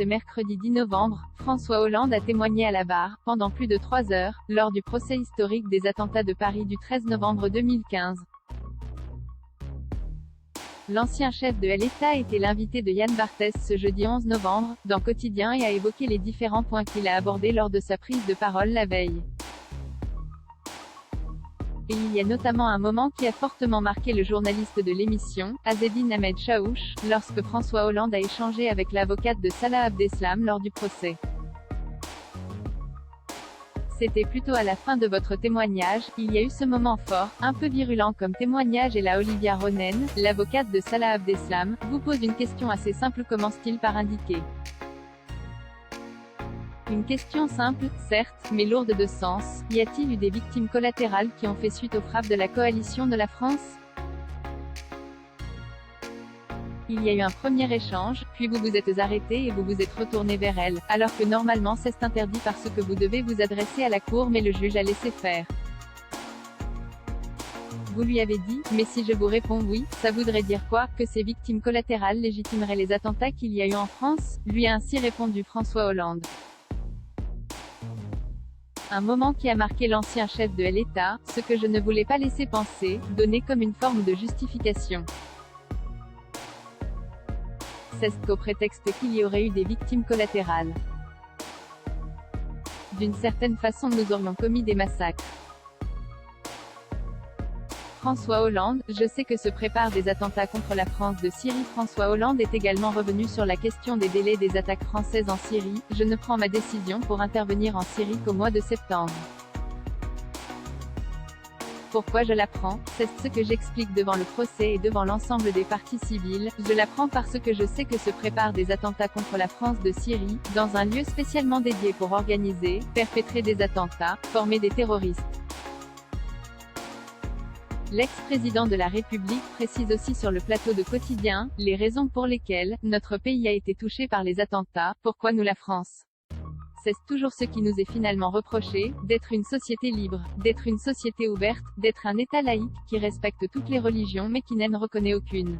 ce mercredi 10 novembre, François Hollande a témoigné à la barre, pendant plus de 3 heures, lors du procès historique des attentats de Paris du 13 novembre 2015. L'ancien chef de l'État était l'invité de Yann Barthès ce jeudi 11 novembre, dans Quotidien et a évoqué les différents points qu'il a abordés lors de sa prise de parole la veille. Et il y a notamment un moment qui a fortement marqué le journaliste de l'émission, Azzedine Ahmed Chaouch, lorsque François Hollande a échangé avec l'avocate de Salah Abdeslam lors du procès. C'était plutôt à la fin de votre témoignage, il y a eu ce moment fort, un peu virulent comme témoignage et là Olivia Ronen, l'avocate de Salah Abdeslam, vous pose une question assez simple, commence-t-il par indiquer. Une question simple, certes, mais lourde de sens. Y a-t-il eu des victimes collatérales qui ont fait suite aux frappes de la coalition de la France? Il y a eu un premier échange, puis vous vous êtes arrêté et vous vous êtes retourné vers elle, alors que normalement c'est interdit parce que vous devez vous adresser à la cour mais le juge a laissé faire. Vous lui avez dit, mais si je vous réponds oui, ça voudrait dire quoi? Que ces victimes collatérales légitimeraient les attentats qu'il y a eu en France? Lui a ainsi répondu François Hollande. Un moment qui a marqué l'ancien chef de l'État, ce que je ne voulais pas laisser penser, donné comme une forme de justification. C'est qu'au prétexte qu'il y aurait eu des victimes collatérales. D'une certaine façon nous aurions commis des massacres. François Hollande, je sais que se préparent des attentats contre la France de Syrie. François Hollande est également revenu sur la question des délais des attaques françaises en Syrie. Je ne prends ma décision pour intervenir en Syrie qu'au mois de septembre. Pourquoi je la prends? C'est ce que j'explique devant le procès et devant l'ensemble des parties civiles. Je la prends parce que je sais que se préparent des attentats contre la France de Syrie, dans un lieu spécialement dédié pour organiser, perpétrer des attentats, former des terroristes. L'ex-président de la République précise aussi sur le plateau de Quotidien, les raisons pour lesquelles notre pays a été touché par les attentats, pourquoi nous la France. C'est toujours ce qui nous est finalement reproché, d'être une société libre, d'être une société ouverte, d'être un État laïque, qui respecte toutes les religions mais qui n'en reconnaît aucune.